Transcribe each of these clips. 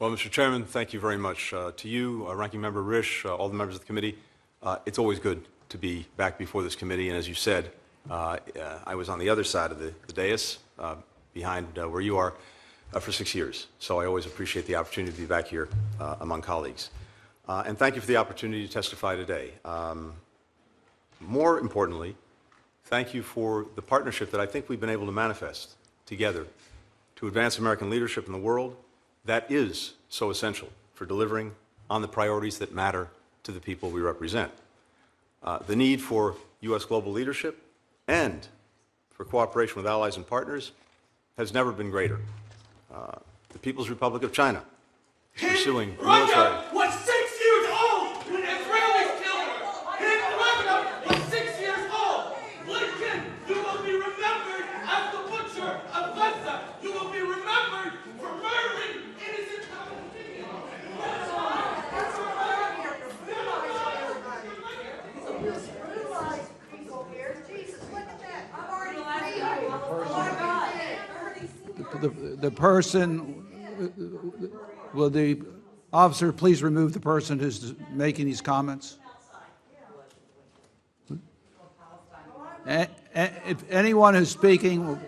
Well, Mr. Chairman, thank you very much. To you, Ranking Member Risch, all the members of the committee, it's always good to be back before this committee. And as you said, I was on the other side of the dais, behind where you are, for 6 years. So I always appreciate the opportunity to be back here among colleagues. And thank you for the opportunity to testify today. More importantly, thank you for the partnership that I think we've been able to manifest together to advance American leadership in the world that is so essential for delivering on the priorities that matter to the people we represent. The need for U.S. global leadership and for cooperation with allies and partners has never been greater. The People's Republic of China is pursuing military... was 6 years old when Israelis killed her. His brother was 6 years old. Blinken, you will be remembered as the butcher of Gaza. You will be remembered for murdering innocent Palestinians. The person, will the officer please remove the person who's making these comments? If anyone who's speaking,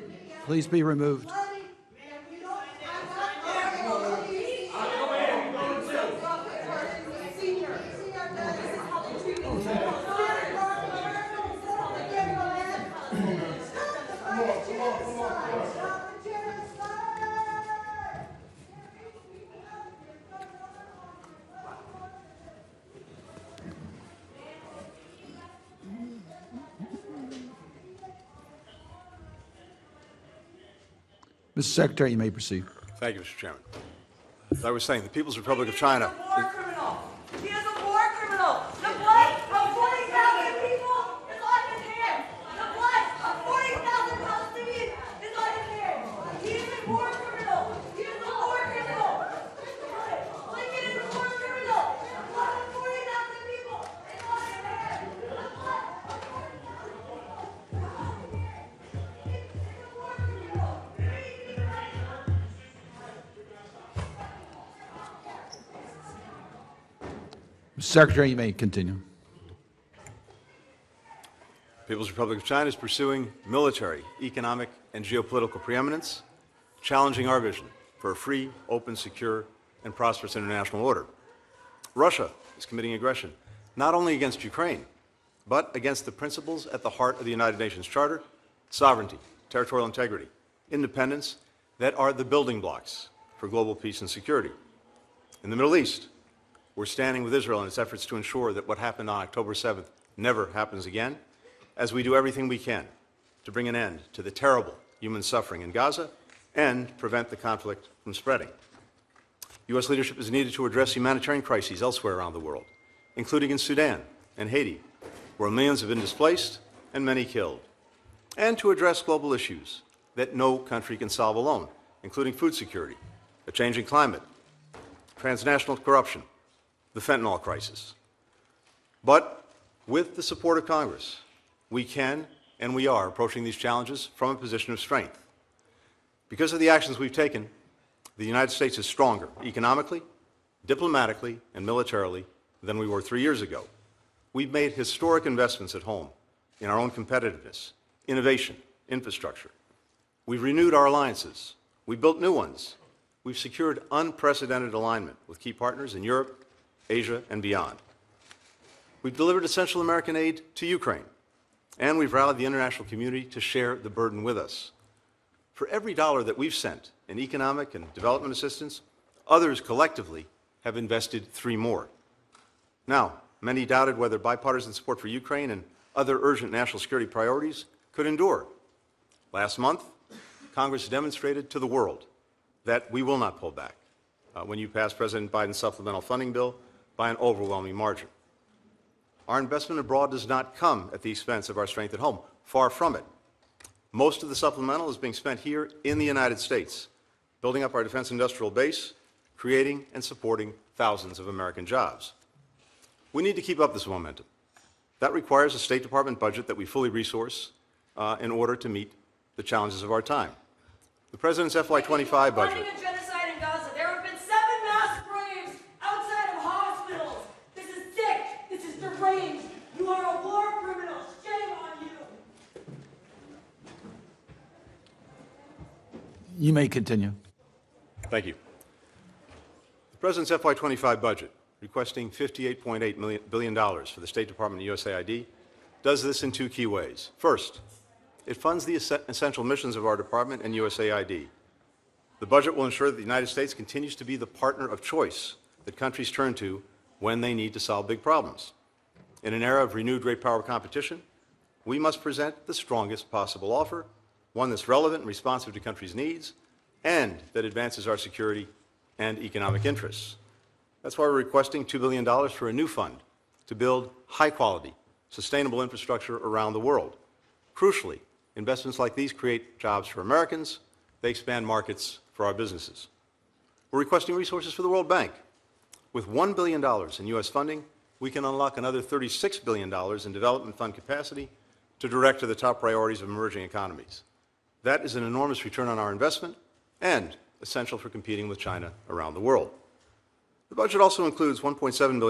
please be removed. Mr. Secretary, you may proceed. Thank you, Mr. Chairman. As I was saying, the People's Republic of China... He is a war criminal. He is a war criminal. The blood of 40,000 people is on his hands. The blood of 40,000 Palestinians is on his hands. He is a war criminal. He is a war criminal. Blinken is a war criminal. The blood of 40,000 people is on his hands. The blood of 40,000 people is on his hands. He is a war criminal. Mr. Secretary, you may continue. The People's Republic of China is pursuing military, economic, and geopolitical preeminence, challenging our vision for a free, open, secure, and prosperous international order. Russia is committing aggression, not only against Ukraine, but against the principles at the heart of the United Nations Charter: sovereignty, territorial integrity, independence, that are the building blocks for global peace and security. In the Middle East, we're standing with Israel in its efforts to ensure that what happened on October 7th never happens again, as we do everything we can to bring an end to the terrible human suffering in Gaza and prevent the conflict from spreading. U.S. leadership is needed to address humanitarian crises elsewhere around the world, including in Sudan and Haiti, where millions have been displaced and many killed, and to address global issues that no country can solve alone, including food security, a changing climate, transnational corruption, the fentanyl crisis. But with the support of Congress, we can and we are approaching these challenges from a position of strength. Because of the actions we've taken, the United States is stronger economically, diplomatically, and militarily than we were 3 years ago. We've made historic investments at home in our own competitiveness, innovation, infrastructure. We've renewed our alliances. We've built new ones. We've secured unprecedented alignment with key partners in Europe, Asia, and beyond. We've delivered essential American aid to Ukraine, and we've rallied the international community to share the burden with us. For every dollar that we've sent in economic and development assistance, others collectively have invested 3 more. Now, many doubted whether bipartisan support for Ukraine and other urgent national security priorities could endure. Last month, Congress demonstrated to the world that we will not pull back when you pass President Biden's supplemental funding bill by an overwhelming margin. Our investment abroad does not come at the expense of our strength at home. Far from it. Most of the supplemental is being spent here in the United States, building up our defense industrial base, creating and supporting thousands of American jobs. We need to keep up this momentum. That requires a State Department budget that we fully resource in order to meet the challenges of our time. The President's FY25 budget. Funding a genocide in Gaza. There have been 7 mass You may continue. Thank you. The President's FY25 budget, requesting $58.8 billion for the State Department and USAID, does this in two key ways. First, it funds the essential missions of our department and USAID. The budget will ensure that the United States continues to be the partner of choice that countries turn to when they need to solve big problems. In an era of renewed great power competition, we must present the strongest possible offer, one that's relevant and responsive to countries' needs, and that advances our security and economic interests. That's why we're requesting $2 billion for a new fund to build high-quality, sustainable infrastructure around the world. Crucially, investments like these create jobs for Americans. They expand markets for our businesses. We're requesting resources for the World Bank. With $1 billion in U.S. funding, we can unlock another $36 billion in development fund capacity to direct to the top priorities of emerging economies. That is an enormous return on our investment and essential for competing with China around the world. The budget also includes $1.7 billion